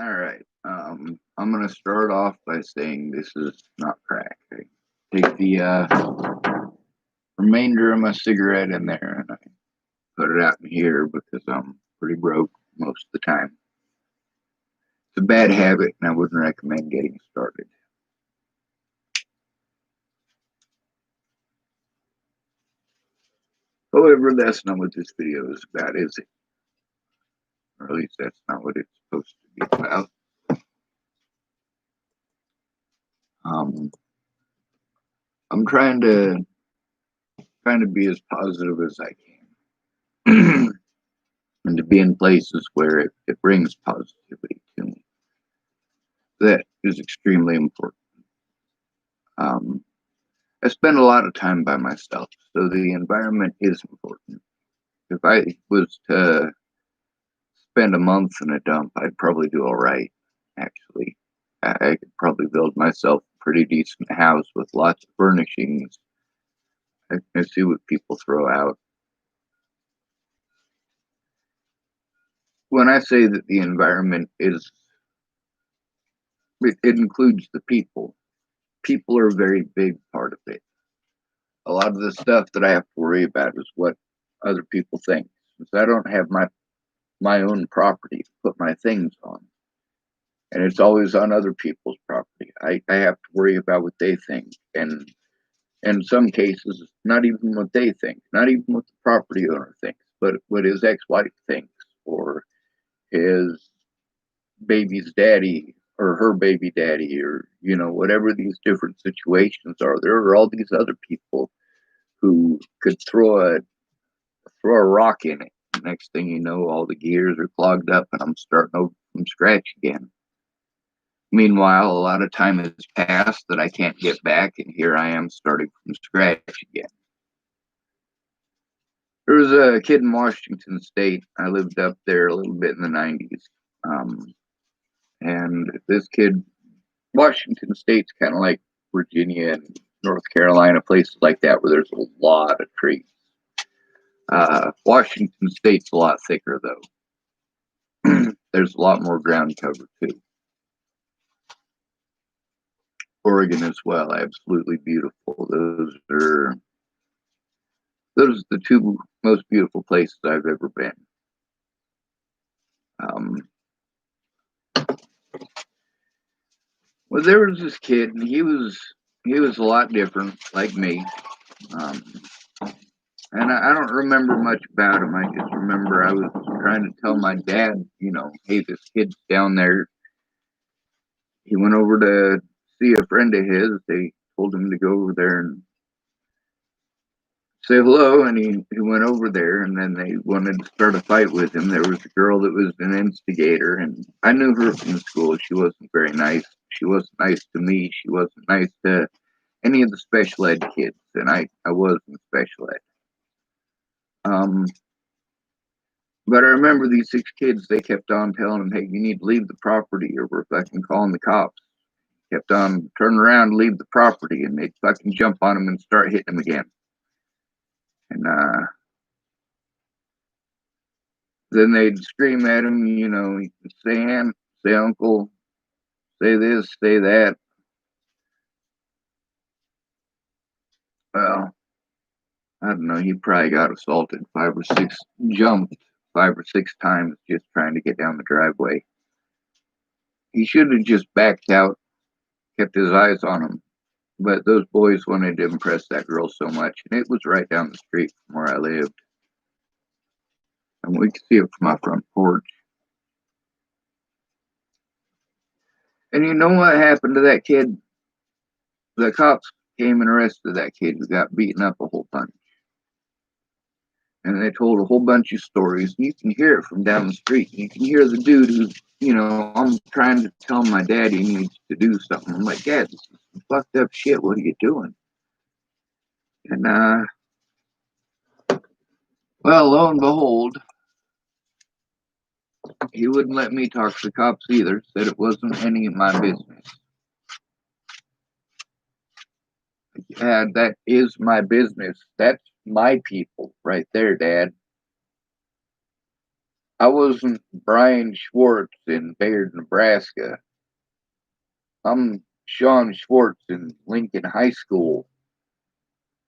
All right. I'm gonna start off by saying this is not crack. I take the remainder of my cigarette in there and I put it out in here because I'm pretty broke most of the time. It's a bad habit, and I wouldn't recommend getting started. However, that's not what this video is about, is it? Or at least that's not what it's supposed to be about. Um, I'm trying to be as positive as I can, and to be in places where it brings positivity to me. That is extremely important. Um, I spend a lot of time by myself, so the environment is important. If I was to spend a month in a dump, I'd probably do all right, actually. I could probably build myself a pretty decent house with lots of furnishings. I see what people throw out. When I say that the environment is, it includes the people. People are a very big part of it. A lot of the stuff that I have to worry about is what other people think. Since I don't have my own property to put my things on, and it's always on other people's property. I have to worry about what they think, and in some cases, not even what they think, not even what the property owner thinks, but what his ex-wife thinks, or his baby's daddy, or her baby daddy, or whatever these different situations are. There are all these other people who could throw a rock in it. Next thing you know, all the gears are clogged up, and I'm starting over from scratch again. Meanwhile, a lot of time has passed that I can't get back, and here I am starting from scratch again. There was a kid in Washington State. I lived up there a little bit in the 90s. Um, and this kid, Washington State's kind of like Virginia and North Carolina, places like that, where there's a lot of trees. Washington State's a lot thicker, though. There's a lot more ground cover, too. Oregon as well, absolutely beautiful. Those are the two most beautiful places I've ever been. Um, well, there was this kid, and he was a lot different, like me. Um, and I don't remember much about him. I just remember I was trying to tell my dad, hey, this kid's down there. He went over to see a friend of his. They told him to go over there and say hello, and he went over there, and then they wanted to start a fight with him. There was a girl that was an instigator, and I knew her from school. She wasn't very nice. She wasn't nice to me. She wasn't nice to any of the special ed kids, and I was in special ed. Um, but I remember these six kids, they kept on telling him, hey, you need to leave the property or we're fucking calling the cops. Kept on turning around, leave the property, and they'd fucking jump on him and start hitting him again. And then they'd scream at him, say aunt, say uncle, say this, say that. Well, I don't know, he probably got assaulted jumped 5 or 6 times just trying to get down the driveway. He should have just backed out, kept his eyes on him. But those boys wanted to impress that girl so much, and it was right down the street from where I lived. And we could see it from my front porch. And you know what happened to that kid? The cops came and arrested that kid who got beaten up a whole bunch. And they told a whole bunch of stories. And you can hear it from down the street. You can hear the dude who's, I'm trying to tell my dad he needs to do something. I'm like, Dad, this is some fucked up shit. What are you doing? And well, lo and behold, he wouldn't let me talk to the cops either. Said it wasn't any of my business. Dad, that is my business. That's my people right there, Dad. I wasn't Brian Schwartz in Bayard, Nebraska. I'm Sean Schwartz in Lincoln High School,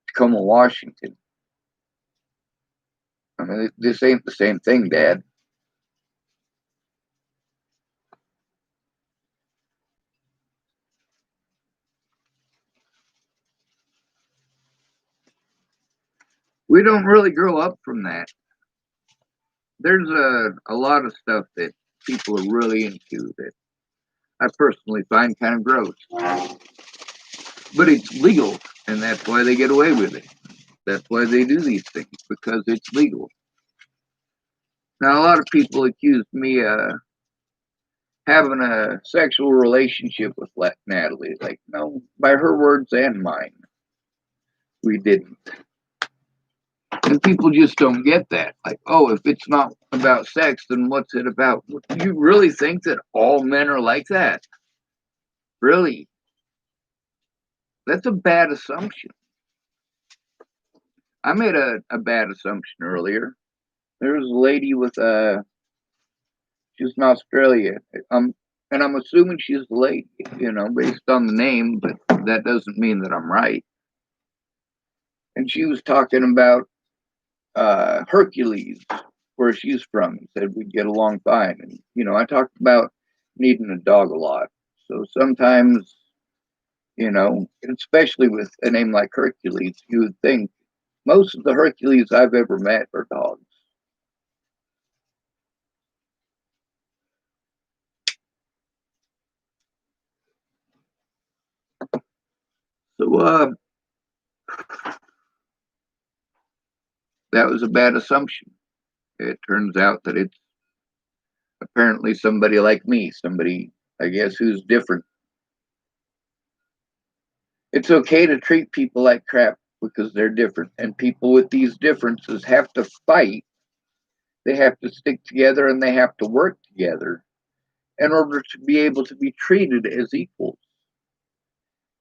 Tacoma, Washington. I mean, this ain't the same thing, Dad. We don't really grow up from that. There's a lot of stuff that people are really into that I personally find kind of gross. But it's legal, and that's why they get away with it. That's why they do these things, because it's legal. Now, a lot of people accuse me of having a sexual relationship with Natalie. Like, no, by her words and mine, we didn't. And people just don't get that. Like, oh, if it's not about sex, then what's it about? You really think that all men are like that? Really? That's a bad assumption. I made a bad assumption earlier. There was a lady with she's in Australia. And I'm assuming she's a lady, based on the name, but that doesn't mean that I'm right. And she was talking about Hercules, where she's from. He said we'd get along fine. And, I talked about needing a dog a lot. So sometimes, especially with a name like Hercules, you would think most of the Hercules I've ever met are dogs. So that was a bad assumption. It turns out that it's apparently somebody like me, somebody, I guess, who's different. It's okay to treat people like crap because they're different. And people with these differences have to fight. They have to stick together and they have to work together in order to be able to be treated as equals.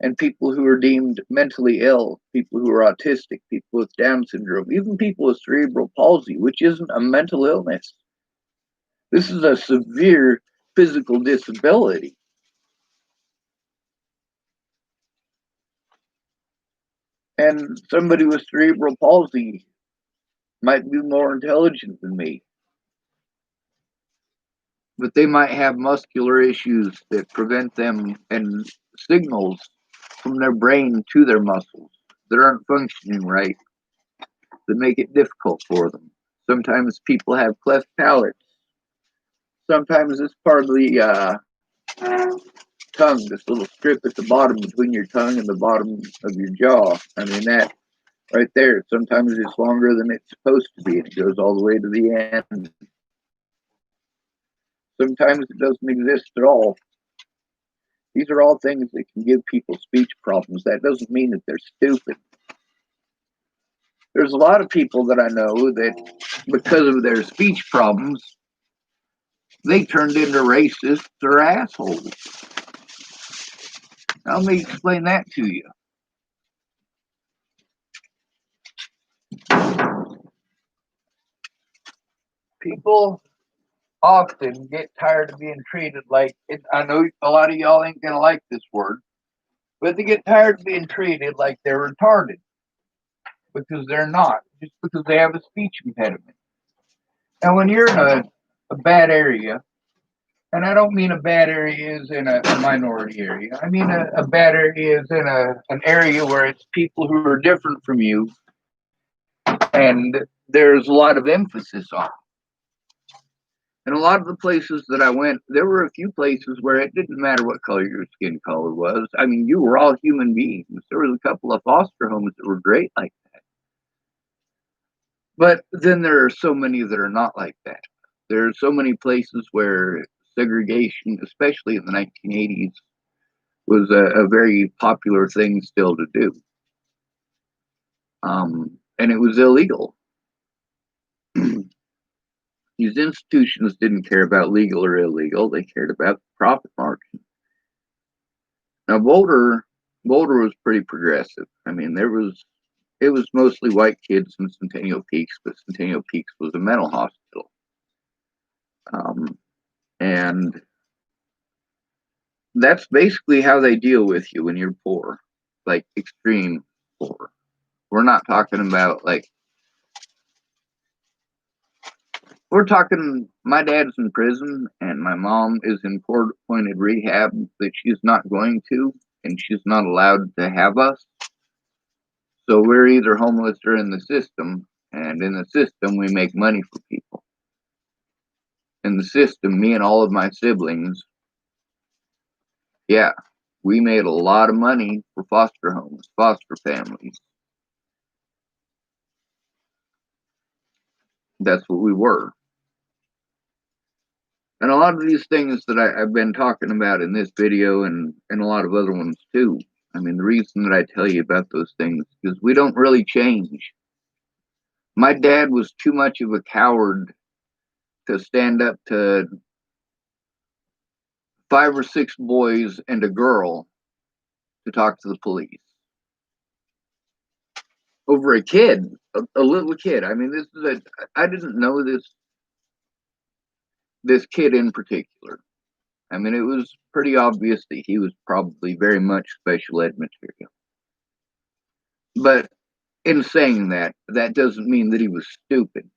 And people who are deemed mentally ill, people who are autistic, people with Down syndrome, even people with cerebral palsy, which isn't a mental illness. This is a severe physical disability. And somebody with cerebral palsy might be more intelligent than me, but they might have muscular issues that prevent them and signals from their brain to their muscles that aren't functioning right, that make it difficult for them. Sometimes people have cleft palates. Sometimes it's part of the tongue, this little strip at the bottom between your tongue and the bottom of your jaw. I mean, that right there, sometimes it's longer than it's supposed to be, and it goes all the way to the end. Sometimes it doesn't exist at all. These are all things that can give people speech problems. That doesn't mean that they're stupid. There's a lot of people that I know that, because of their speech problems, they turned into racists or assholes. Now, let me explain that to you. People often get tired of being treated like it. I know a lot of y'all ain't gonna like this word, but they get tired of being treated like they're retarded because they're not, just because they have a speech impediment. And when you're in a bad area, and I don't mean a bad area is in a minority area, I mean a bad area is in an area where it's people who are different from you, and there's a lot of emphasis on. And a lot of the places that I went, there were a few places where it didn't matter what color your skin color was. I mean, you were all human beings. There was a couple of foster homes that were great like that. But then there are so many that are not like that. There are so many places where segregation, especially in the 1980s, was a very popular thing still to do. And it was illegal. These institutions didn't care about legal or illegal. They cared about profit margin. Now, Boulder was pretty progressive. I mean, it was mostly white kids in Centennial Peaks, but Centennial Peaks was a mental hospital. And that's basically how they deal with you when you're poor, like extreme poor. We're not talking about like, we're talking my dad's in prison and my mom is in court appointed rehab that she's not going to, and she's not allowed to have us. So we're either homeless or in the system, and in the system we make money for people. In the system, me and all of my siblings, yeah, we made a lot of money for foster homes, foster families. That's what we were. And a lot of these things that I've been talking about in this video and a lot of other ones too. I mean, the reason that I tell you about those things is we don't really change. My dad was too much of a coward to stand up to 5 or 6 boys and a girl to talk to the police over a kid, a little kid. I mean, this is a, I didn't know this kid in particular. I mean, it was pretty obvious that he was probably very much special ed material. But in saying that, that doesn't mean that he was stupid.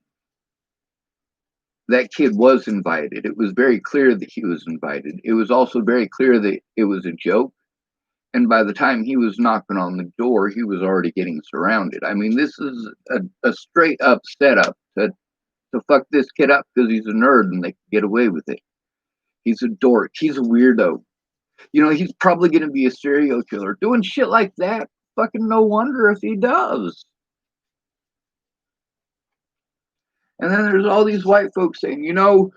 That kid was invited. It was very clear that he was invited. It was also very clear that it was a joke. And by the time he was knocking on the door, he was already getting surrounded. I mean, this is a straight up setup to fuck this kid up because he's a nerd and they can get away with it. He's a dork. He's a weirdo. You know, he's probably going to be a serial killer. Doing shit like that, fucking no wonder if he does. And then there's all these white folks saying, you know,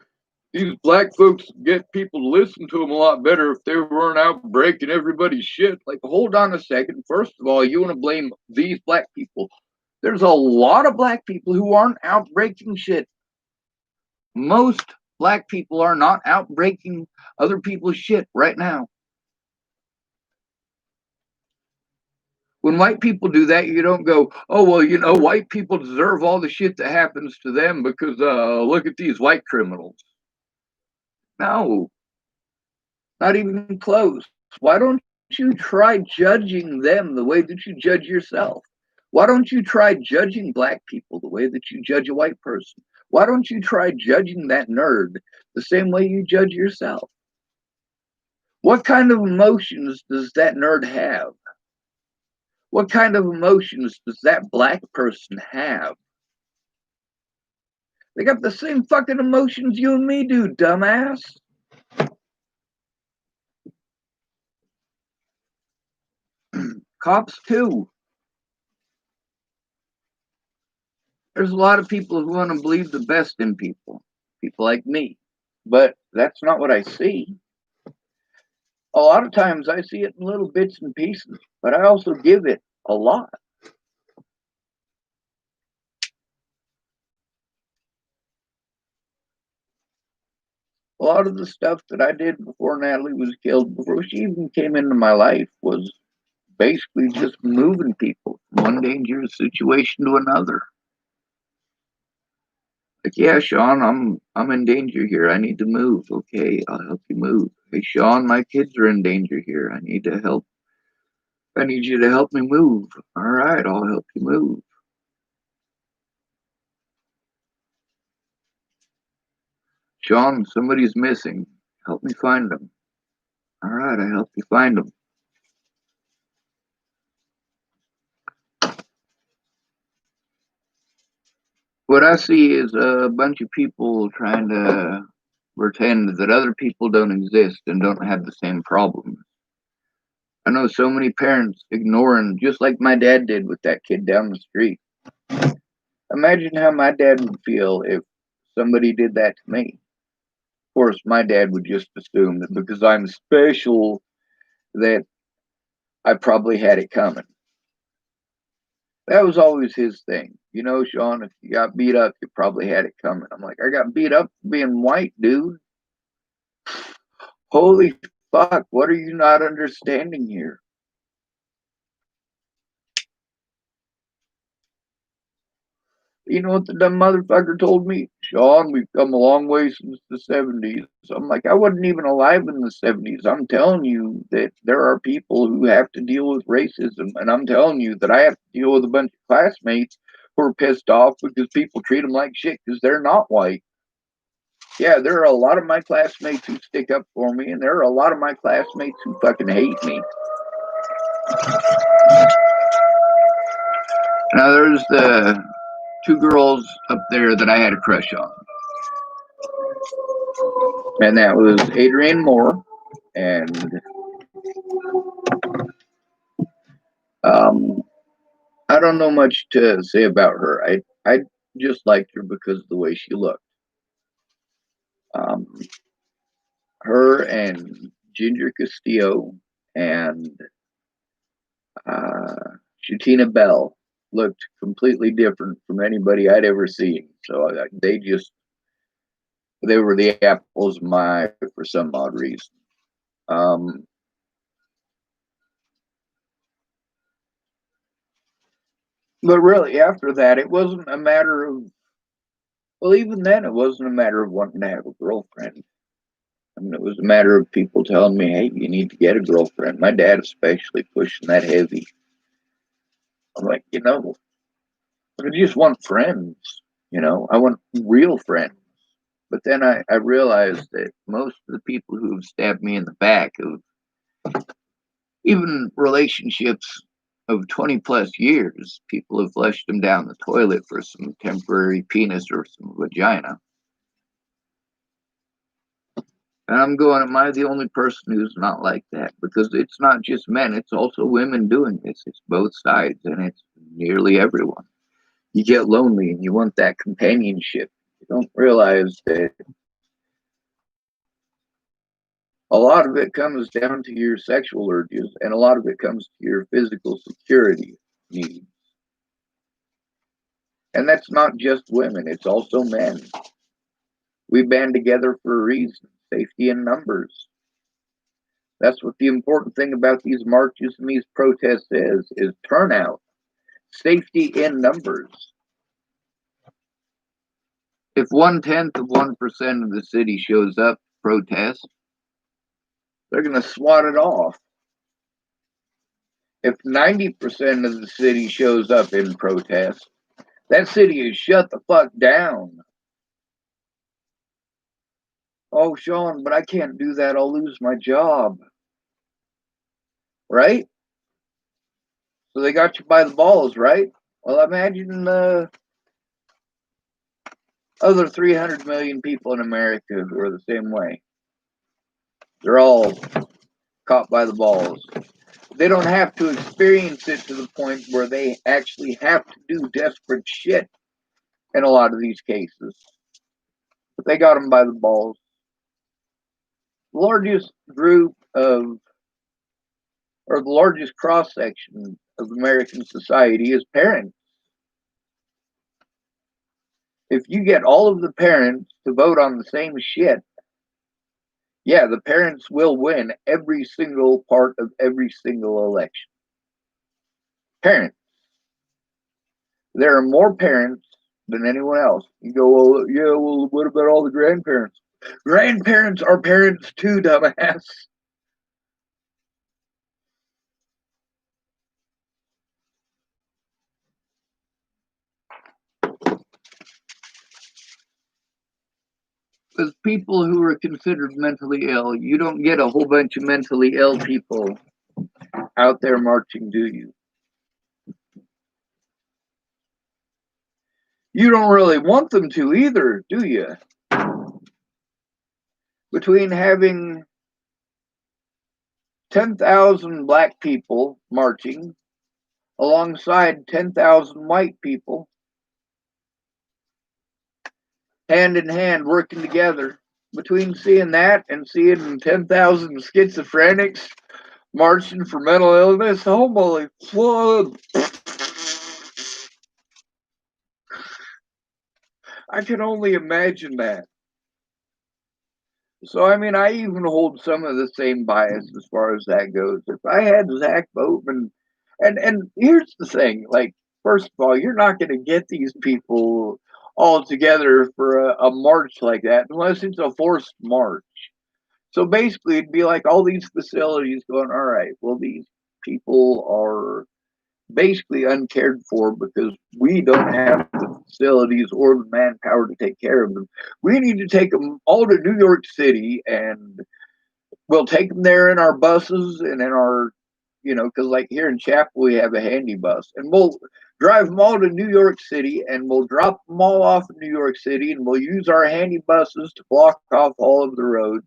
these black folks get people to listen to them a lot better if they weren't out breaking everybody's shit. Like, hold on a second. First of all, you want to blame these black people. There's a lot of black people who aren't out breaking shit. Most black people are not out breaking other people's shit right now. When white people do that, you don't go, oh, well, you know, white people deserve all the shit that happens to them because look at these white criminals. No, not even close. Why don't you try judging them the way that you judge yourself? Why don't you try judging black people the way that you judge a white person? Why don't you try judging that nerd the same way you judge yourself? What kind of emotions does that nerd have? What kind of emotions does that black person have? They got the same fucking emotions you and me do, dumbass. Cops too. There's a lot of people who want to believe the best in people, people like me. But that's not what I see. A lot of times I see it in little bits and pieces, but I also give it a lot. A lot of the stuff that I did before Natalie was killed, before she even came into my life, was basically just moving people from one dangerous situation to another. Like, yeah, Sean, I'm in danger here. I need to move. Okay, I'll help you move. Hey, Sean, my kids are in danger here. I need to help. I need you to help me move. All right, I'll help you move. Sean, somebody's missing. Help me find them. All right, I help you find them. What I see is a bunch of people trying to pretend that other people don't exist and don't have the same problems. I know so many parents ignoring, just like my dad did with that kid down the street. Imagine how my dad would feel if somebody did that to me. Of course, my dad would just assume that because I'm special, that I probably had it coming. That was always his thing. You know, Sean, if you got beat up, you probably had it coming. I'm like, I got beat up for being white, dude. Holy fuck, what are you not understanding here? You know what the dumb motherfucker told me? Sean, we've come a long way since the 70s. I'm like, I wasn't even alive in the 70s. I'm telling you that there are people who have to deal with racism. And I'm telling you that I have to deal with a bunch of classmates who are pissed off because people treat them like shit because they're not white. Yeah, there are a lot of my classmates who stick up for me, and there are a lot of my classmates who fucking hate me. Now, there's the two girls up there that I had a crush on. And that was Adrienne Moore and I don't know much to say about her. I just liked her because of the way she looked. Um, her and Ginger Castillo and Shatina Bell looked completely different from anybody I'd ever seen. So they were the apples of my eye for some odd reason. Um, but really, after that, it wasn't a matter of, well, even then, it wasn't a matter of wanting to have a girlfriend. I mean, it was a matter of people telling me, hey, you need to get a girlfriend. My dad, especially, pushing that heavy. I'm like, I just want friends. I want real friends. But then I realized that most of the people who have stabbed me in the back of even relationships of 20 plus years, people have flushed them down the toilet for some temporary penis or some vagina. And I'm going, am I the only person who's not like that? Because it's not just men, it's also women doing this. It's both sides, and it's nearly everyone. You get lonely and you want that companionship. You don't realize that a lot of it comes down to your sexual urges, and a lot of it comes to your physical security needs. And that's not just women, it's also men. We band together for a reason, safety in numbers. That's what the important thing about these marches and these protests is turnout, safety in numbers. If 1/10 of 1% of the city shows up to protest, they're going to swat it off. If 90% of the city shows up in protest, that city is shut the fuck down. Oh, Sean, but I can't do that. I'll lose my job. Right? So they got you by the balls, right? Well, imagine the other 300 million people in America who are the same way. They're all caught by the balls. They don't have to experience it to the point where they actually have to do desperate shit in a lot of these cases. But they got them by the balls. The largest group of, or the largest cross section of American society is parents. If you get all of the parents to vote on the same shit, yeah, the parents will win every single part of every single election. Parents. There are more parents than anyone else. You go, well, yeah, well, what about all the grandparents? Grandparents are parents too, dumbass. With people who are considered mentally ill, you don't get a whole bunch of mentally ill people out there marching, do you? You don't really want them to either, do you? Between having 10,000 black people marching alongside 10,000 white people, hand in hand, working together, between seeing that and seeing 10,000 schizophrenics marching for mental illness, holy flood. I can only imagine that. So, I mean, I even hold some of the same bias as far as that goes. If I had Zach Boatman, and here's the thing, like, First of all, you're not going to get these people all together for a march like that unless it's a forced march. So basically, it'd be like all these facilities going, all right, well, these people are basically uncared for because we don't have the facilities or the manpower to take care of them. We need to take them all to New York City, and we'll take them there in our buses and in our, because like here in Chapel, we have a handy bus, and we'll drive them all to New York City, and we'll drop them all off in New York City, and we'll use our handy buses to block off all of the roads.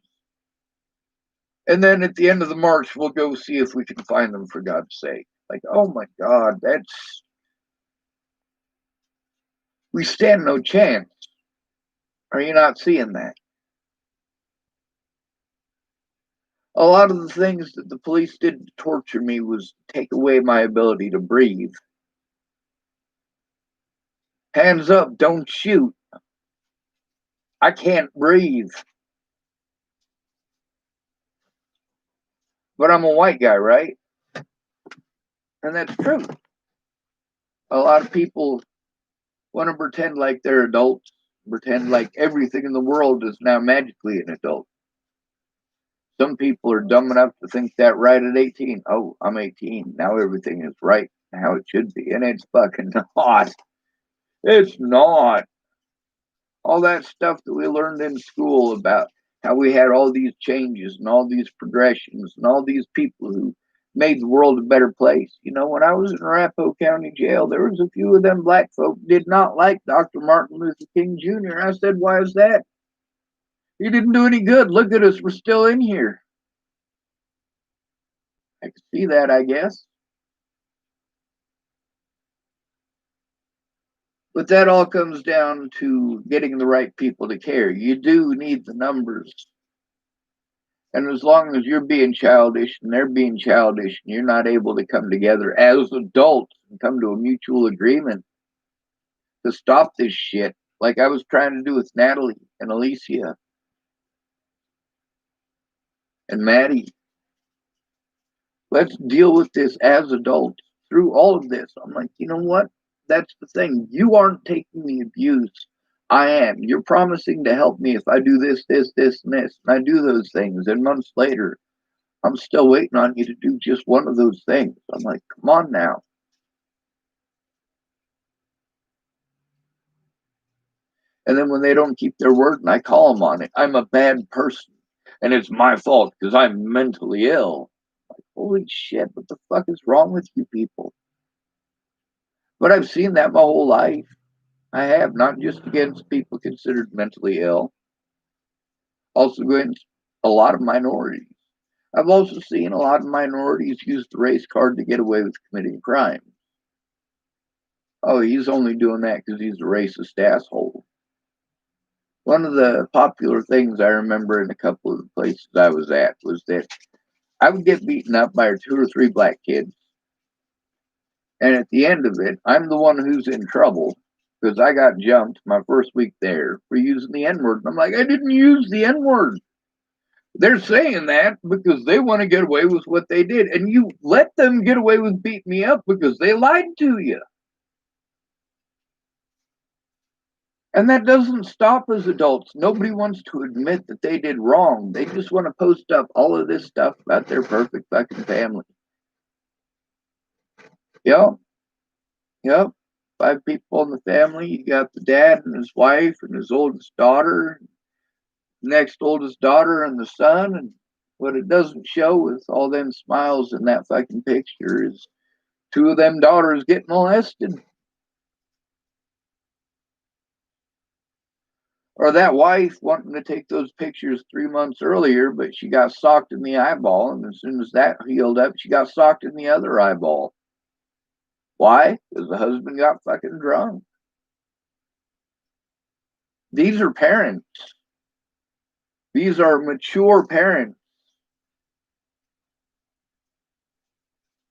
And then at the end of the march, we'll go see if we can find them, for God's sake. Like, oh my God, we stand no chance. Are you not seeing that? A lot of the things that the police did to torture me was take away my ability to breathe. Hands up, don't shoot. I can't breathe. But I'm a white guy, right? And that's true. A lot of people want to pretend like they're adults, pretend like everything in the world is now magically an adult. Some people are dumb enough to think that right at 18. Oh, I'm 18. Now everything is right how it should be. And it's fucking not. It's not. All that stuff that we learned in school about how we had all these changes and all these progressions and all these people who made the world a better place. When I was in Arapahoe County Jail, there was a few of them black folk did not like Dr. Martin Luther King Jr. I said, why is that? He didn't do any good. Look at us. We're still in here. I can see that, I guess. But that all comes down to getting the right people to care. You do need the numbers. And as long as you're being childish and they're being childish and you're not able to come together as adults and come to a mutual agreement to stop this shit, like I was trying to do with Natalie and Alicia and Maddie, let's deal with this as adults through all of this. I'm like, you know what? That's the thing. You aren't taking the abuse. I am. You're promising to help me if I do this, this, this, and this. And I do those things. And months later, I'm still waiting on you to do just one of those things. I'm like, come on now. And then when they don't keep their word and I call them on it, I'm a bad person. And it's my fault because I'm mentally ill. Like, holy shit, what the fuck is wrong with you people? But I've seen that my whole life. I have, not just against people considered mentally ill, also against a lot of minorities. I've also seen a lot of minorities use the race card to get away with committing crimes. Oh, he's only doing that because he's a racist asshole. One of the popular things I remember in a couple of the places I was at was that I would get beaten up by 2 or 3 black kids. And at the end of it, I'm the one who's in trouble because I got jumped my first week there for using the N word. I'm like, I didn't use the N word. They're saying that because they want to get away with what they did. And you let them get away with beating me up because they lied to you. And that doesn't stop us adults. Nobody wants to admit that they did wrong. They just want to post up all of this stuff about their perfect fucking family. Yep. Yep. 5 people in the family. You got the dad and his wife and his oldest daughter, next oldest daughter and the son. And what it doesn't show with all them smiles in that fucking picture is 2 of them daughters getting molested. Or that wife wanting to take those pictures 3 months earlier, but she got socked in the eyeball. And as soon as that healed up, she got socked in the other eyeball. Why? Because the husband got fucking drunk. These are parents. These are mature parents.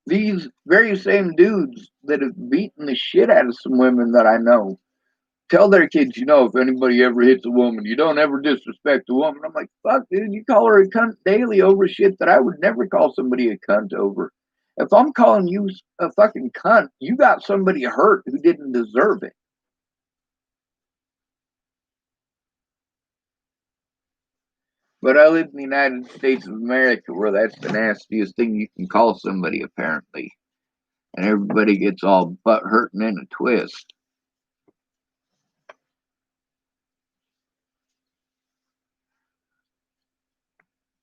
These very same dudes that have beaten the shit out of some women that I know tell their kids, if anybody ever hits a woman, you don't ever disrespect a woman. I'm like, fuck, dude, you call her a cunt daily over shit that I would never call somebody a cunt over. If I'm calling you a fucking cunt, you got somebody hurt who didn't deserve it. But I live in the United States of America, where that's the nastiest thing you can call somebody, apparently. And everybody gets all butt hurting in a twist.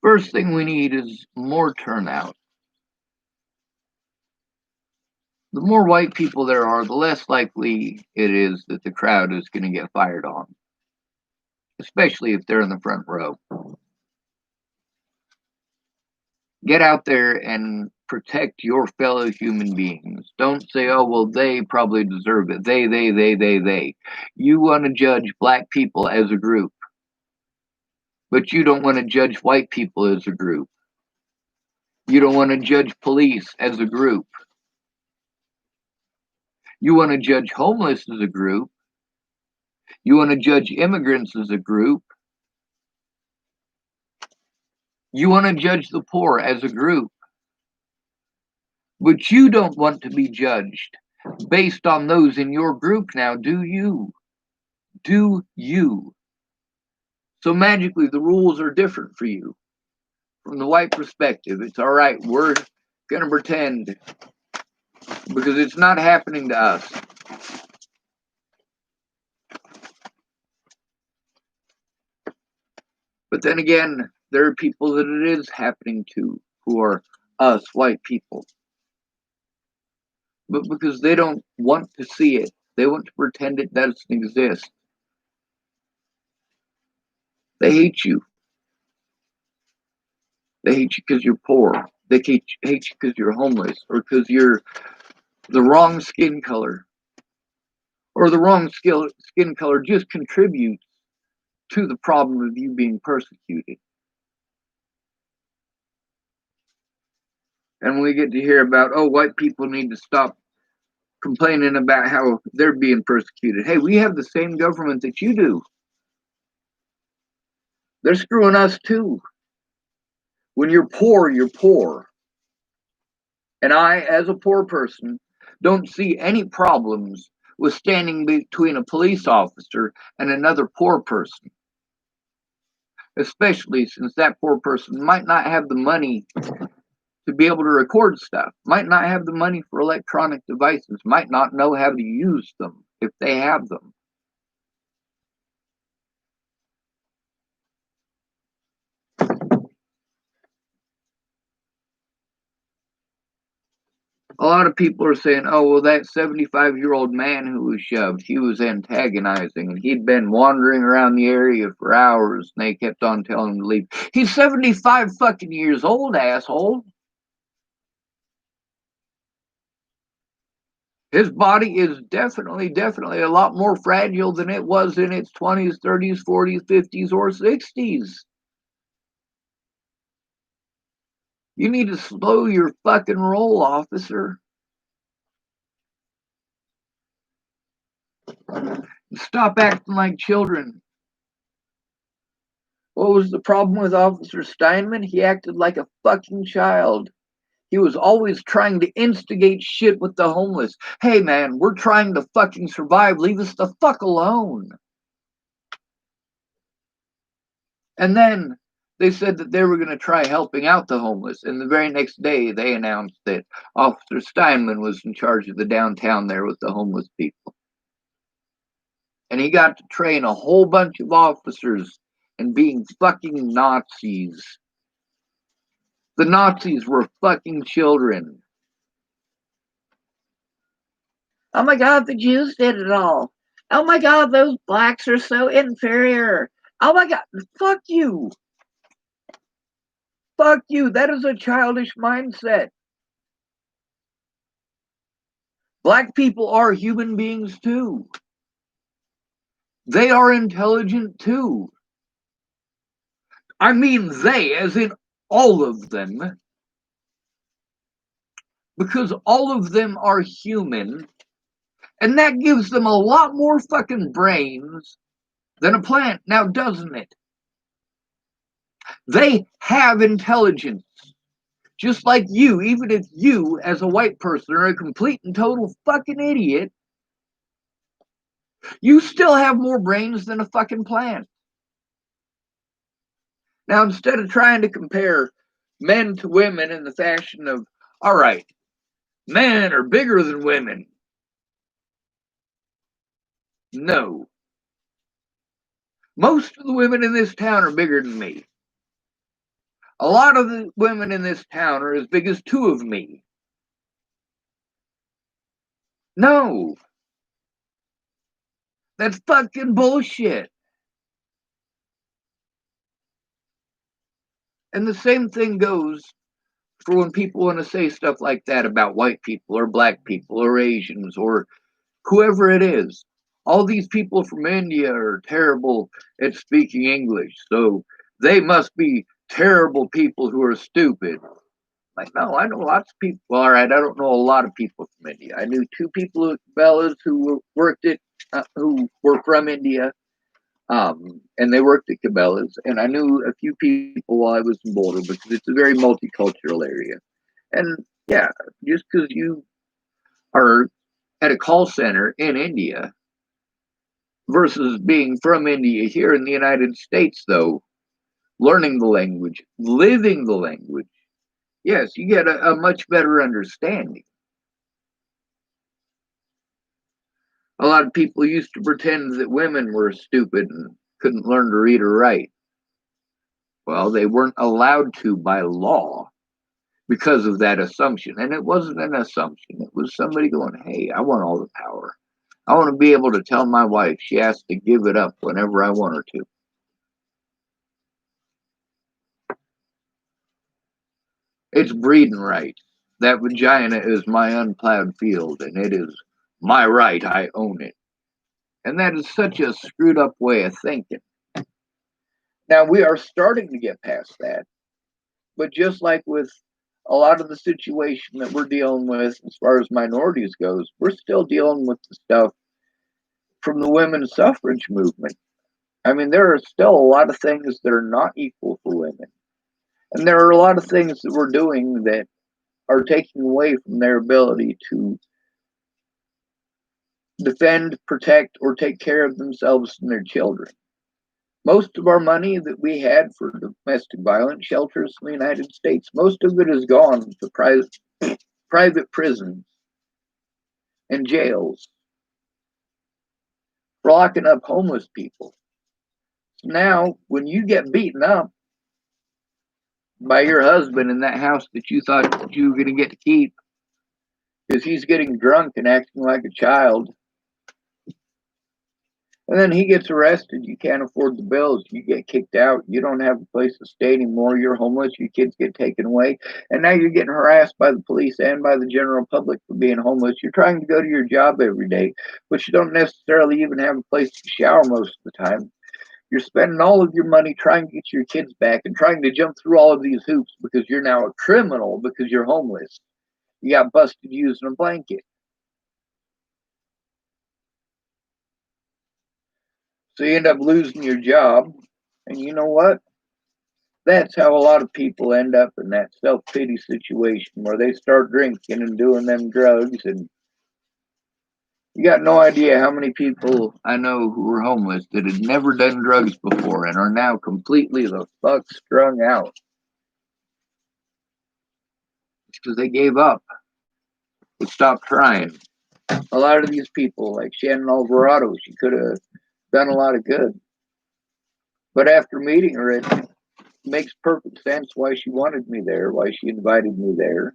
First thing we need is more turnout. The more white people there are, the less likely it is that the crowd is going to get fired on, especially if they're in the front row. Get out there and protect your fellow human beings. Don't say, oh, well, they probably deserve it. They. You want to judge black people as a group, but you don't want to judge white people as a group. You don't want to judge police as a group. You want to judge homeless as a group. You want to judge immigrants as a group. You want to judge the poor as a group. But you don't want to be judged based on those in your group now, do you? Do you? So magically, the rules are different for you. From the white perspective, it's all right, we're going to pretend because it's not happening to us. But then again, there are people that it is happening to who are us, white people. But because they don't want to see it, they want to pretend it doesn't exist. They hate you. They hate you because you're poor. They hate you because you're homeless or because you're the wrong skin color. Or the wrong skin color just contributes to the problem of you being persecuted. And we get to hear about, oh, white people need to stop complaining about how they're being persecuted. Hey, we have the same government that you do. They're screwing us too. When you're poor, you're poor. And I, as a poor person, don't see any problems with standing between a police officer and another poor person. Especially since that poor person might not have the money to be able to record stuff, might not have the money for electronic devices, might not know how to use them if they have them. A lot of people are saying, oh, well, that 75-year-old man who was shoved, he was antagonizing, and he'd been wandering around the area for hours, and they kept on telling him to leave. He's 75 fucking years old, asshole. His body is definitely a lot more fragile than it was in its 20s, 30s, 40s, 50s, or 60s. You need to slow your fucking roll, officer. Stop acting like children. What was the problem with Officer Steinman? He acted like a fucking child. He was always trying to instigate shit with the homeless. Hey man, we're trying to fucking survive. Leave us the fuck alone. And then they said that they were going to try helping out the homeless. And the very next day, they announced that Officer Steinman was in charge of the downtown there with the homeless people. And he got to train a whole bunch of officers in being fucking Nazis. The Nazis were fucking children. Oh my God, the Jews did it all. Oh my God, those blacks are so inferior. Oh my God, fuck you. Fuck you. That is a childish mindset. Black people are human beings too. They are intelligent too. I mean they, as in all of them. Because all of them are human. And that gives them a lot more fucking brains than a plant. Now, doesn't it? They have intelligence. Just like you, even if you, as a white person, are a complete and total fucking idiot, you still have more brains than a fucking plant. Now, instead of trying to compare men to women in the fashion of, all right, men are bigger than women. No. Most of the women in this town are bigger than me. A lot of the women in this town are as big as two of me. No. That's fucking bullshit. And the same thing goes for when people want to say stuff like that about white people or black people or Asians or whoever it is. All these people from India are terrible at speaking English, so they must be terrible people who are stupid. Like, no, I know lots of people. Well, all right, I don't know a lot of people from India. I knew two people at Cabela's who worked at, who were from India, and they worked at Cabela's. And I knew a few people while I was in Boulder because it's a very multicultural area. And yeah, just because you are at a call center in India versus being from India here in the United States, though, learning the language, living the language, yes, you get a much better understanding. A lot of people used to pretend that women were stupid and couldn't learn to read or write. Well, they weren't allowed to by law because of that assumption. And it wasn't an assumption, it was somebody going, hey, I want all the power. I want to be able to tell my wife she has to give it up whenever I want her to. It's breeding rights. That vagina is my unplowed field, and it is my right. I own it. And that is such a screwed up way of thinking. Now, we are starting to get past that. But just like with a lot of the situation that we're dealing with as far as minorities goes, we're still dealing with the stuff from the women's suffrage movement. I mean, there are still a lot of things that are not equal for women. And there are a lot of things that we're doing that are taking away from their ability to defend, protect, or take care of themselves and their children. Most of our money that we had for domestic violence shelters in the United States, most of it has gone to private prisons and jails for locking up homeless people. Now, when you get beaten up by your husband in that house that you thought you were going to get to keep because he's getting drunk and acting like a child, and then he gets arrested, you can't afford the bills, you get kicked out, you don't have a place to stay anymore, you're homeless, your kids get taken away, and now you're getting harassed by the police and by the general public for being homeless. You're trying to go to your job every day, but you don't necessarily even have a place to shower most of the time. You're spending all of your money trying to get your kids back and trying to jump through all of these hoops because you're now a criminal because you're homeless. You got busted using a blanket. So you end up losing your job. And you know what? That's how a lot of people end up in that self-pity situation where they start drinking and doing them drugs. And you got no idea how many people I know who were homeless that had never done drugs before and are now completely the fuck strung out. It's because they gave up. They stopped trying. A lot of these people, like Shannon Alvarado, she could have done a lot of good. But after meeting her, it makes perfect sense why she wanted me there, why she invited me there,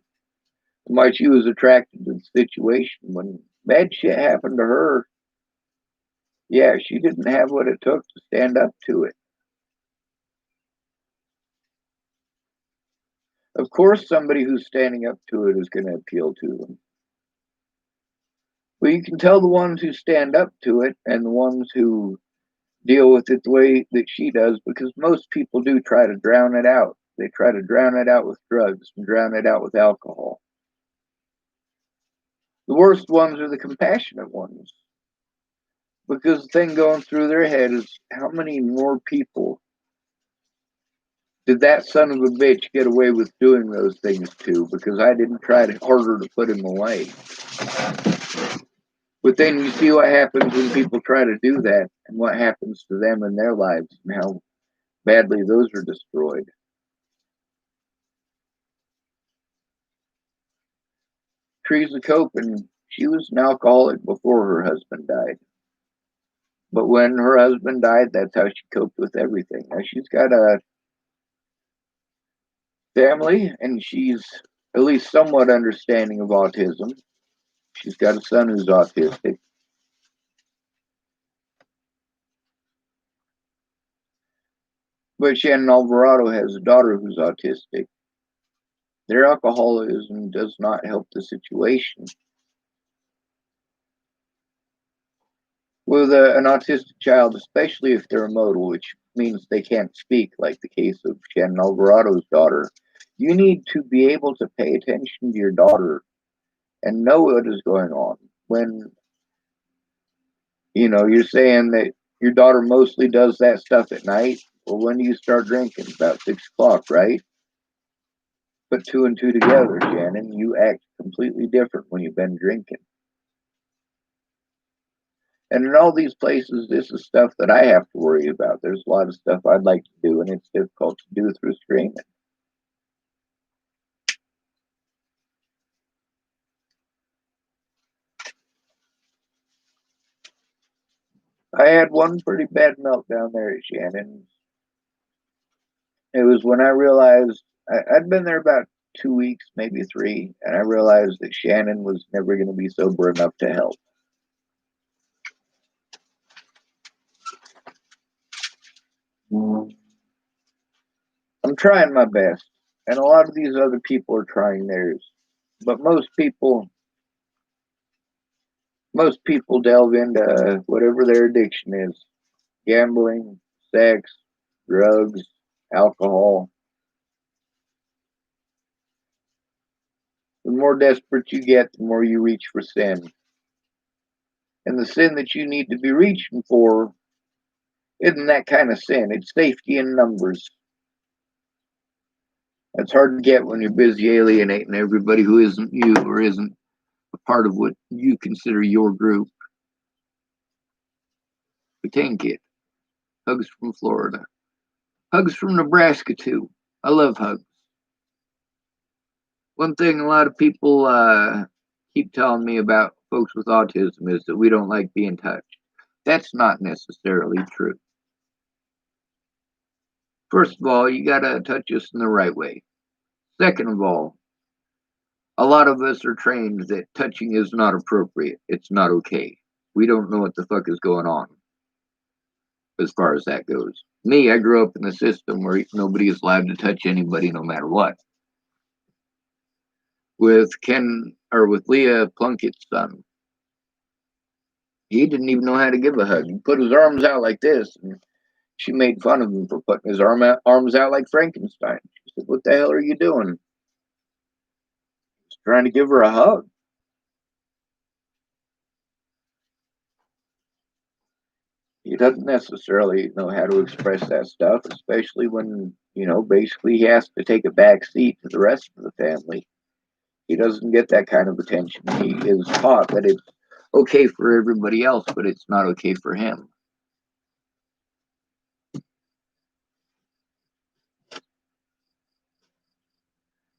why she was attracted to the situation. When bad shit happened to her, yeah, she didn't have what it took to stand up to it. Of course, somebody who's standing up to it is going to appeal to them. But you can tell the ones who stand up to it and the ones who deal with it the way that she does, because most people do try to drown it out. They try to drown it out with drugs and drown it out with alcohol. The worst ones are the compassionate ones, because the thing going through their head is how many more people did that son of a bitch get away with doing those things too? Because I didn't try harder to put him away. But then you see what happens when people try to do that and what happens to them in their lives and how badly those are destroyed. Teresa Copen, she was an alcoholic before her husband died. But when her husband died, that's how she coped with everything. Now she's got a family and she's at least somewhat understanding of autism. She's got a son who's autistic. But Shannon Alvarado has a daughter who's autistic. Their alcoholism does not help the situation. With an autistic child, especially if they're modal, which means they can't speak, like the case of Shannon Alvarado's daughter, you need to be able to pay attention to your daughter and know what is going on. When you're saying that your daughter mostly does that stuff at night, well, when do you start drinking? About 6 o'clock, right? Put two and two together, Shannon. You act completely different when you've been drinking. And in all these places, this is stuff that I have to worry about. There's a lot of stuff I'd like to do, and it's difficult to do through streaming. I had one pretty bad meltdown there at Shannon's. It was when I realized I'd been there about 2 weeks, maybe three, and I realized that Shannon was never going to be sober enough to help. I'm trying my best, and a lot of these other people are trying theirs. But most people delve into whatever their addiction is: gambling, sex, drugs, alcohol. The more desperate you get, the more you reach for sin. And the sin that you need to be reaching for isn't that kind of sin. It's safety in numbers. It's hard to get when you're busy alienating everybody who isn't you or isn't a part of what you consider your group. Potato Kid. Hugs from Florida. Hugs from Nebraska, too. I love hugs. One thing a lot of people keep telling me about folks with autism is that we don't like being touched. That's not necessarily true. First of all, you got to touch us in the right way. Second of all, a lot of us are trained that touching is not appropriate. It's not okay. We don't know what the fuck is going on as far as that goes. Me, I grew up in a system where nobody is allowed to touch anybody no matter what. With Leah Plunkett's son, he didn't even know how to give a hug. He put his arms out like this, and she made fun of him for putting his arms out like Frankenstein. She said, "What the hell are you doing?" He's trying to give her a hug. He doesn't necessarily know how to express that stuff, especially when, basically he has to take a back seat to the rest of the family. He doesn't get that kind of attention. He is taught that it's okay for everybody else, but it's not okay for him.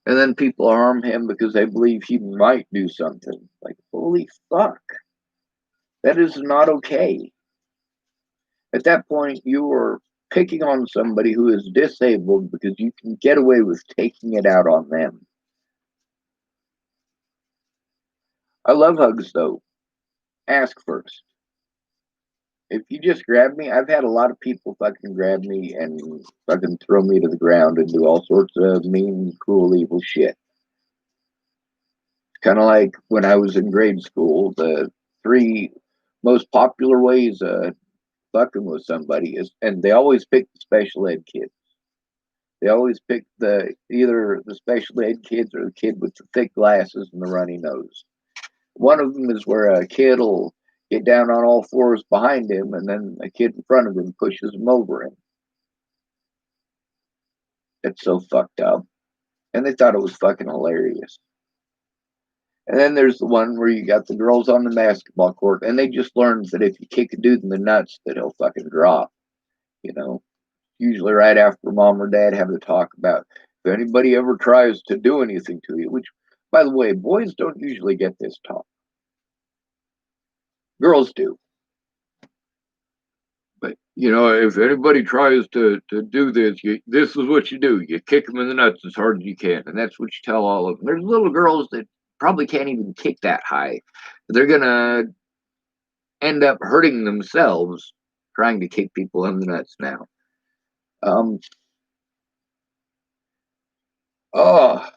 And then people harm him because they believe he might do something. Like, holy fuck. That is not okay. At that point, you are picking on somebody who is disabled because you can get away with taking it out on them. I love hugs, though. Ask first. If you just grab me, I've had a lot of people fucking grab me and fucking throw me to the ground and do all sorts of mean, cruel, evil shit. Kind of like when I was in grade school, the three most popular ways fucking with somebody is, and they always pick the special ed kids. They always pick either the special ed kids or the kid with the thick glasses and the runny nose. One of them is where a kid will get down on all fours behind him, and then a kid in front of him pushes him over him. It's so fucked up. And they thought it was fucking hilarious. And then there's the one where you got the girls on the basketball court, and they just learned that if you kick a dude in the nuts, that he'll fucking drop. You know, usually right after mom or dad have to talk about if anybody ever tries to do anything to you. Which, by the way, boys don't usually get this talk. Girls do. But if anybody tries to do this, this is what you do: you kick them in the nuts as hard as you can, and that's what you tell all of them. There's little girls that probably can't even kick that high. They're gonna end up hurting themselves trying to kick people in the nuts now. Um, oh,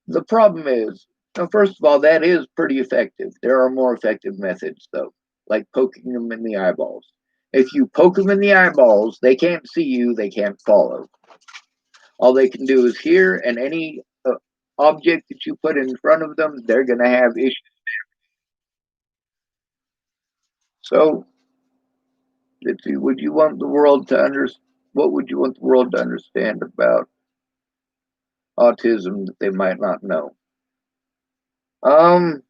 the problem is, first of all, that is pretty effective. There are more effective methods, though, like poking them in the eyeballs. If you poke them in the eyeballs, they can't see you, they can't follow. All they can do is hear, and any object that you put in front of them, they're going to have issues. So, let's see, would you want the world to understand? What would you want the world to understand about autism that they might not know? Um,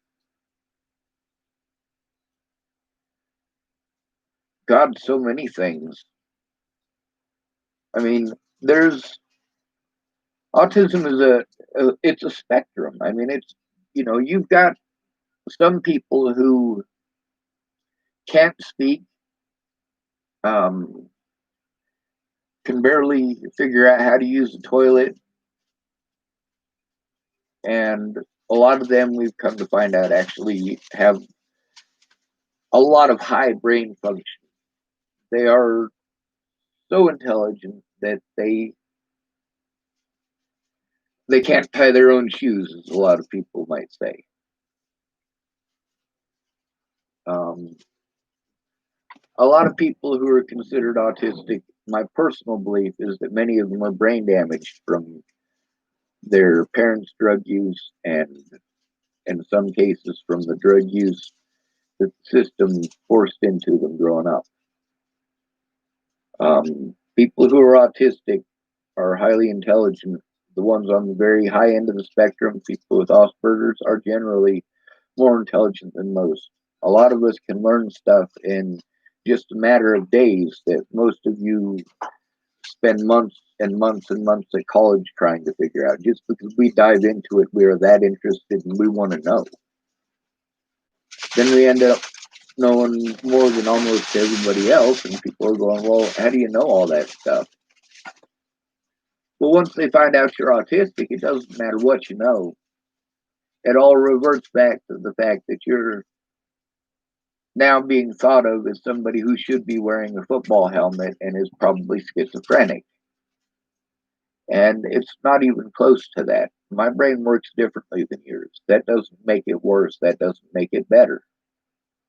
God, so many things. I mean, there's autism is it's a spectrum. I mean, it's you've got some people who can't speak, um, can barely figure out how to use the toilet, and a lot of them we've come to find out actually have a lot of high brain function. They are so intelligent that they can't tie their own shoes, as a lot of people might say. Um, a lot of people who are considered autistic, my personal belief is that many of them are brain damaged from their parents' drug use, and in some cases from the drug use that the system forced into them growing up. People who are autistic are highly intelligent. The ones on the very high end of the spectrum, people with Asperger's, are generally more intelligent than most. A lot of us can learn stuff in just a matter of days that most of you spend months and months and months at college trying to figure out. Just because we dive into it, we are that interested and we want to know. Then we end up knowing more than almost everybody else, and people are going, well, how do you know all that stuff? Well, once they find out you're autistic, it doesn't matter what you know. It all reverts back to the fact that you're now being thought of as somebody who should be wearing a football helmet and is probably schizophrenic. And it's not even close to that. My brain works differently than yours. That doesn't make it worse. That doesn't make it better.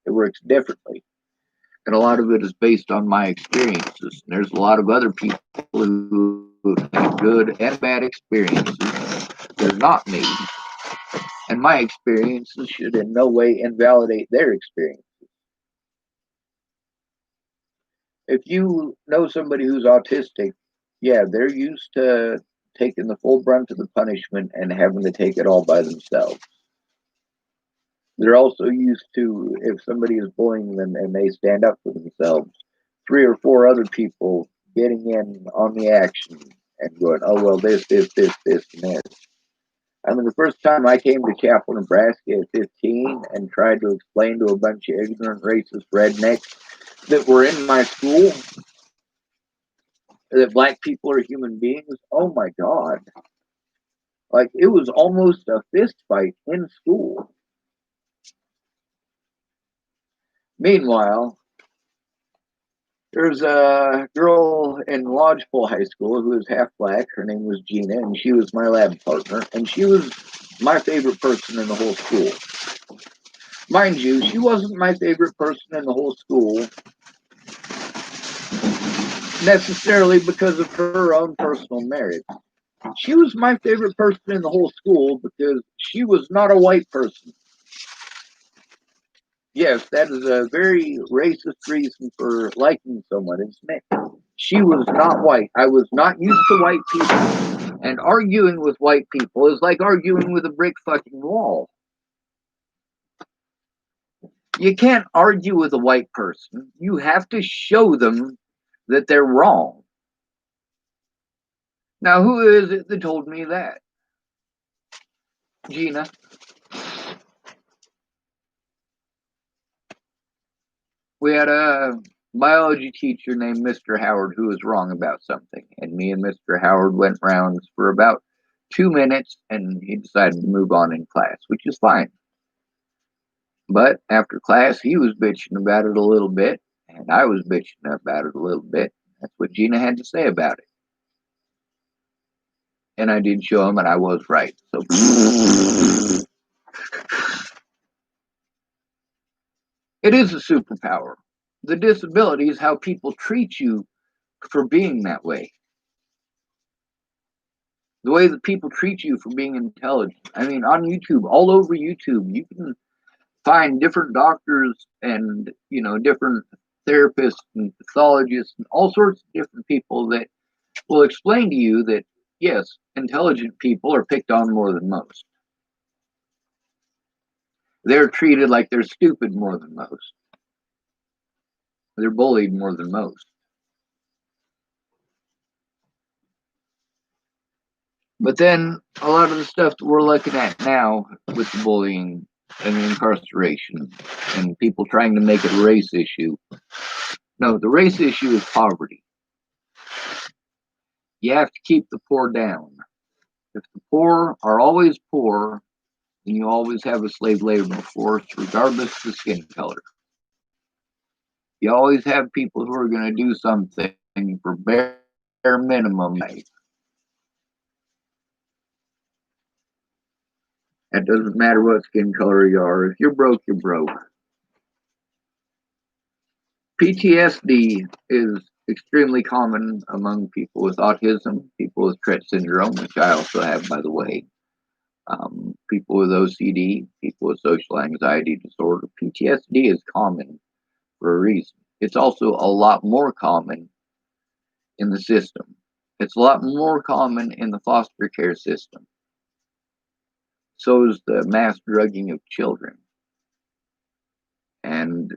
It works differently. And a lot of it is based on my experiences. And there's a lot of other people who have good and bad experiences. They're not me. And my experiences should in no way invalidate their experience. If you know somebody who's autistic, yeah, they're used to taking the full brunt of the punishment and having to take it all by themselves. They're also used to, if somebody is bullying them and they stand up for themselves, 3 or 4 other people getting in on the action and going, oh, well, this, and this. I mean, the first time I came to Chapel, Nebraska at 15 and tried to explain to a bunch of ignorant, racist rednecks that were in my school that black people are human beings, oh my God. Like, it was almost a fist fight in school. Meanwhile, there's a girl in Lodgepole High School who was half black. Her name was Gina, and she was my lab partner. And she was my favorite person in the whole school. Mind you, she wasn't my favorite person in the whole school necessarily because of her own personal merit. She was my favorite person in the whole school because she was not a white person. Yes, that is a very racist reason for liking someone, isn't it? She was not white. I was not used to white people. And arguing with white people is like arguing with a brick fucking wall. You can't argue with a white person. You have to show them that they're wrong. Now, who is it that told me that? Gina. We had a biology teacher named Mr. Howard who was wrong about something. And me and Mr. Howard went rounds for about 2 minutes and he decided to move on in class, which is fine. But after class, he was bitching about it a little bit, and I was bitching about it a little bit. That's what Gina had to say about it. And I did show him, and I was right. So it is a superpower. The disability is how people treat you for being that way. The way that people treat you for being intelligent. I mean, on YouTube, all over YouTube, you can find different doctors and, different therapists and pathologists and all sorts of different people that will explain to you that, yes, intelligent people are picked on more than most. They're treated like they're stupid more than most. They're bullied more than most. But then a lot of the stuff that we're looking at now with the bullying and the incarceration and people trying to make it a race issue. No, the race issue is poverty. You have to keep the poor down. If the poor are always poor, then you always have a slave labor force, regardless of the skin color. You always have people who are going to do something for bare minimum. It doesn't matter what skin color you are. If you're broke, you're broke. PTSD is extremely common among people with autism, people with Tourette syndrome, which I also have, by the way, people with OCD, people with social anxiety disorder. PTSD is common for a reason. It's also a lot more common in the system. It's a lot more common in the foster care system. So is the mass drugging of children. And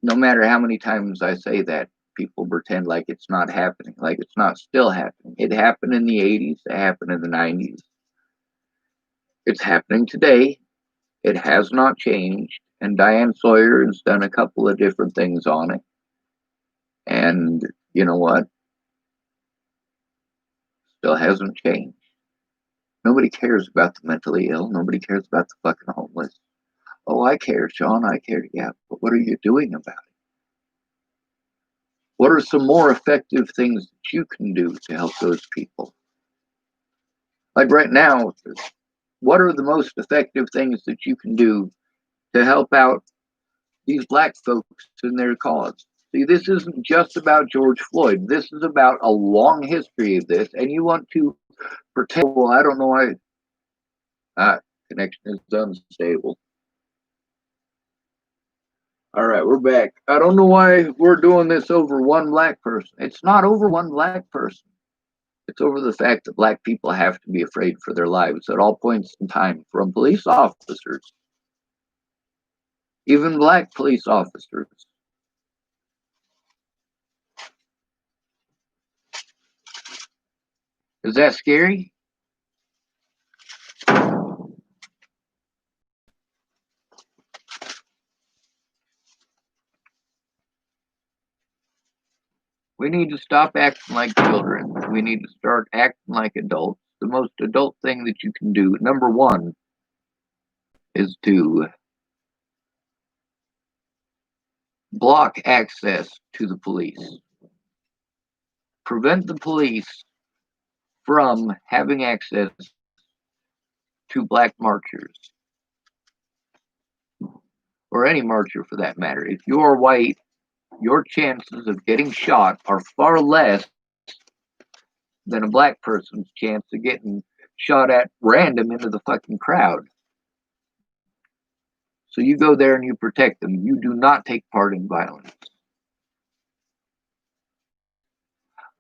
no matter how many times I say that, people pretend like it's not happening, like it's not still happening. It happened in the 80s, it happened in the 90s. It's happening today. It has not changed. And Diane Sawyer has done a couple of different things on it. And you know what? Still hasn't changed. Nobody cares about the mentally ill. Nobody cares about the fucking homeless. Oh, I care, Sean. I care. Yeah, but what are you doing about it? What are some more effective things that you can do to help those people? Like right now, what are the most effective things that you can do to help out these black folks in their cause? See, this isn't just about George Floyd. This is about a long history of this, and you want to pretend, well, I don't know why. Connection is unstable. All right, we're back. I don't know why we're doing this over one black person. It's not over one black person. It's over the fact that black people have to be afraid for their lives at all points in time, from police officers, even black police officers. Is that scary? We need to stop acting like children. We need to start acting like adults. The most adult thing that you can do, number one, is to block access to the police. Prevent the police from having access to black marchers, or any marcher for that matter. If you are white, your chances of getting shot are far less than a black person's chance of getting shot at random into the fucking crowd. So you go there and you protect them. You do not take part in violence.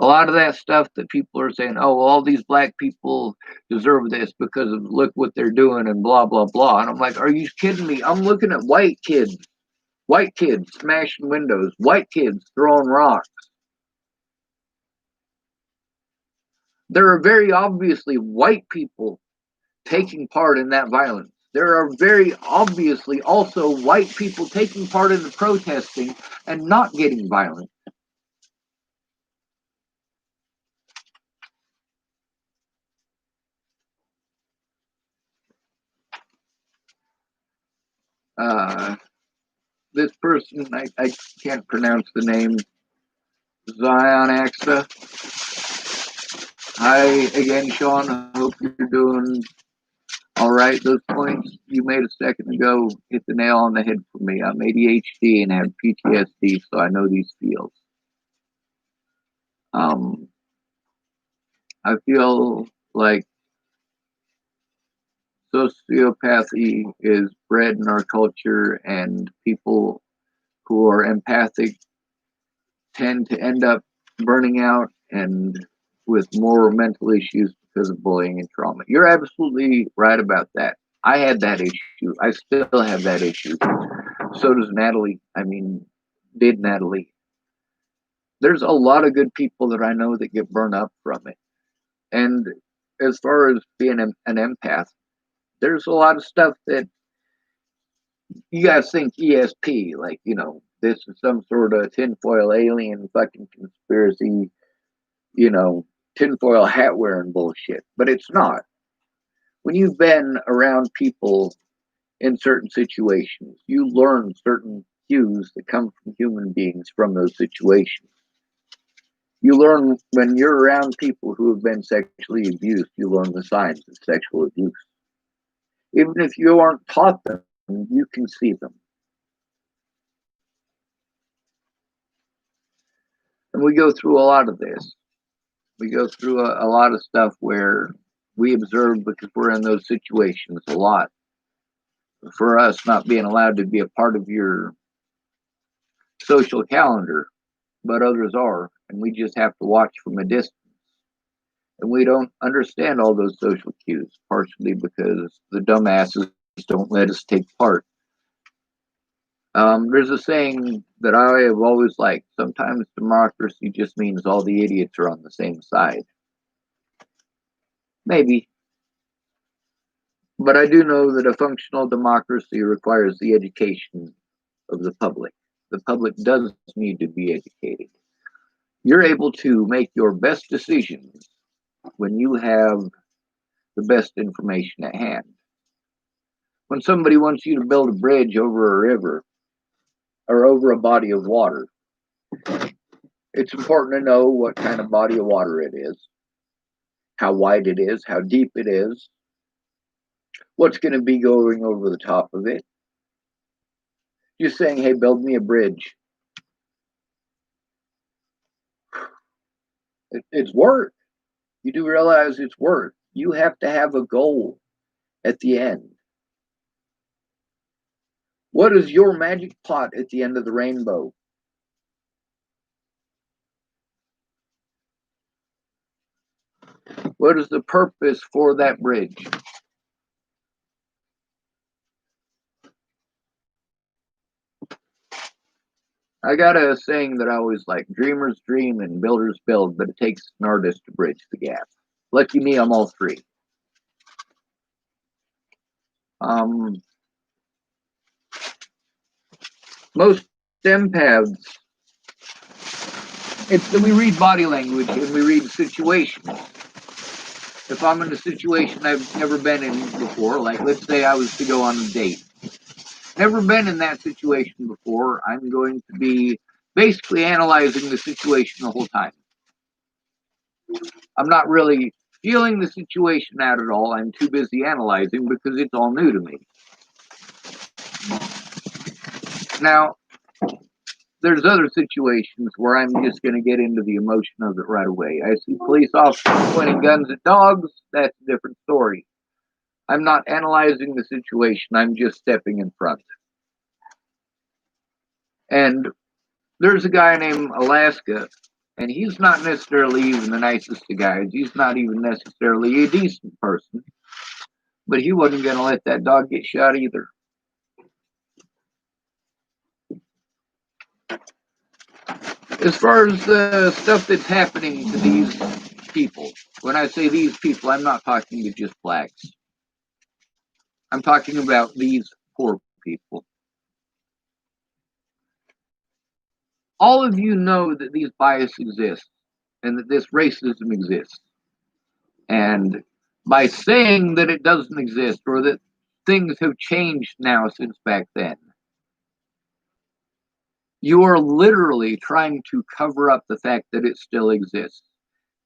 A lot of that stuff that people are saying, oh, well, all these black people deserve this because of look what they're doing and blah, blah, blah. And I'm like, are you kidding me? I'm looking at white kids smashing windows, white kids throwing rocks. There are very obviously white people taking part in that violence. There are very obviously also white people taking part in the protesting and not getting violent. This person, I can't pronounce the name, Zion Axa. Hi again, Sean. I hope you're doing all right. Those points you made a second ago hit the nail on the head for me. I'm ADHD and have PTSD, so I know these feels. I feel like sociopathy is bred in our culture, and people who are empathic tend to end up burning out and with more mental issues because of bullying and trauma. You're absolutely right about that. I had that issue. I still have that issue. So does Natalie. I mean, did Natalie. There's a lot of good people that I know that get burned up from it. And as far as being an empath, there's a lot of stuff that you guys think ESP, like, this is some sort of tinfoil alien fucking conspiracy, tinfoil hat wearing bullshit. But it's not. When you've been around people in certain situations, you learn certain cues that come from human beings from those situations. You learn when you're around people who have been sexually abused, you learn the signs of sexual abuse. Even if you aren't taught them, you can see them. And we go through a lot of this. We go through a lot of stuff where we observe because we're in those situations a lot. For us, not being allowed to be a part of your social calendar, but others are, and we just have to watch from a distance. And we don't understand all those social cues, partially because the dumbasses don't let us take part. There's a saying that I have always liked. Sometimes democracy just means all the idiots are on the same side. Maybe. But I do know that a functional democracy requires the education of the public. The public does need to be educated. You're able to make your best decisions when you have the best information at hand. When somebody wants you to build a bridge over a river or over a body of water, it's important to know what kind of body of water it is, how wide it is, how deep it is, what's going to be going over the top of it. Just saying, hey, build me a bridge. It's work. You do realize it's work. You have to have a goal at the end. What is your magic pot at the end of the rainbow? What is the purpose for that bridge? I got a saying that I always like: dreamers dream and builders build, but it takes an artist to bridge the gap. Lucky me, I'm all three. Most empaths, it's that we read body language and we read situations. If I'm in a situation I've never been in before, like let's say I was to go on a date, never been in that situation before, I'm going to be basically analyzing the situation the whole time. I'm not really feeling the situation out at all. I'm too busy analyzing because it's all new to me. Now, there's other situations where I'm just going to get into the emotion of it right away. I see police officers pointing guns at dogs. That's a different story. I'm not analyzing the situation. I'm just stepping in front. And there's a guy named Alaska, And he's not necessarily even the nicest of guys. He's not even necessarily a decent person. But he wasn't going to let that dog get shot either. As far as the stuff that's happening to these people, when I say these people, I'm not talking to just blacks. I'm talking about these poor people. All of you know that these biases exist and that this racism exists. And by saying that it doesn't exist or that things have changed now since back then, you are literally trying to cover up the fact that it still exists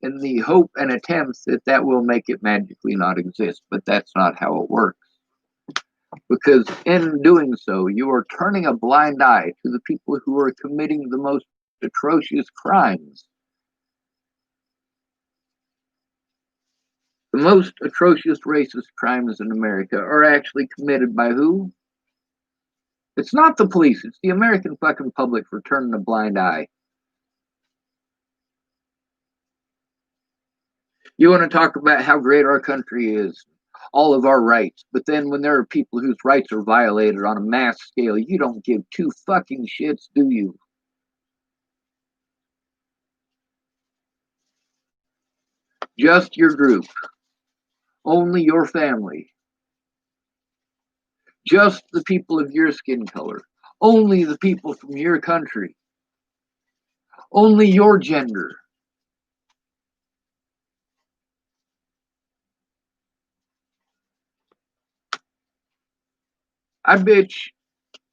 in the hope and attempts that that will make it magically not exist. But that's not how it works. Because in doing so, you are turning a blind eye to the people who are committing the most atrocious crimes. The most atrocious racist crimes in America are actually committed by who? It's not the police, it's the American fucking public for turning a blind eye. You want to talk about how great our country is, all of our rights, but then when there are people whose rights are violated on a mass scale, you don't give two fucking shits, do you? Just your group. Only your family. Just the people of your skin color. Only the people from your country. Only your gender. I bitch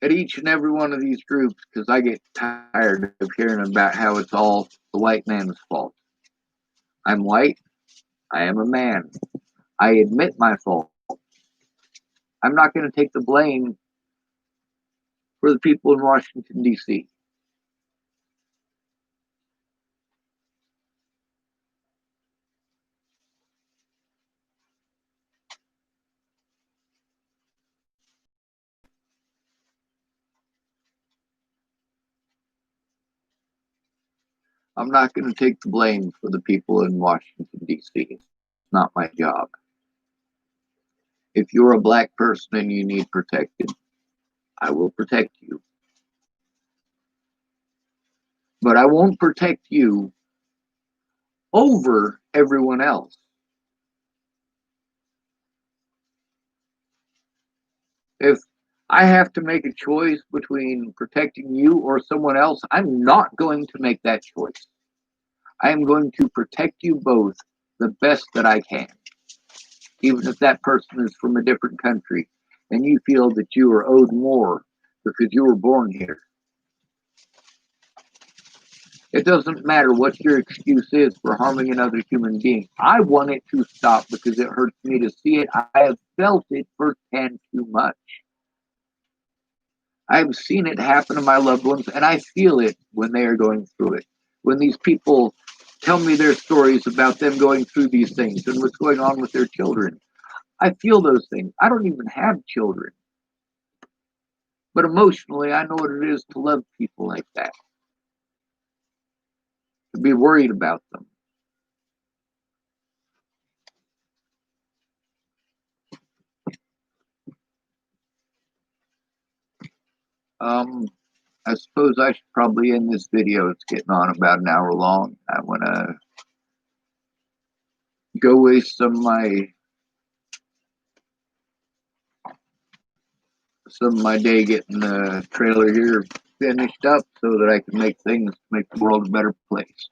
at each and every one of these groups because I get tired of hearing about how it's all the white man's fault. I'm white. I am a man. I admit my fault. I'm not going to take the blame for the people in Washington, D.C. I'm not going to take the blame for the people in Washington, D.C. It's not my job. If you're a black person and you need protected, I will protect you. But I won't protect you over everyone else. If I have to make a choice between protecting you or someone else, I'm not going to make that choice. I am going to protect you both the best that I can. Even if that person is from a different country and you feel that you are owed more because you were born here. It doesn't matter what your excuse is for harming another human being. I want it to stop because it hurts me to see it. I have felt it firsthand too much. I've seen it happen to my loved ones, and I feel it when they are going through it. When these people tell me their stories about them going through these things and what's going on with their children, I feel those things. I don't even have children. But emotionally, I know what it is to love people like that, to be worried about them. I suppose I should probably end this video. It's getting on about an hour long. I want to go waste some of my day getting the trailer here finished up so that I can make the world a better place.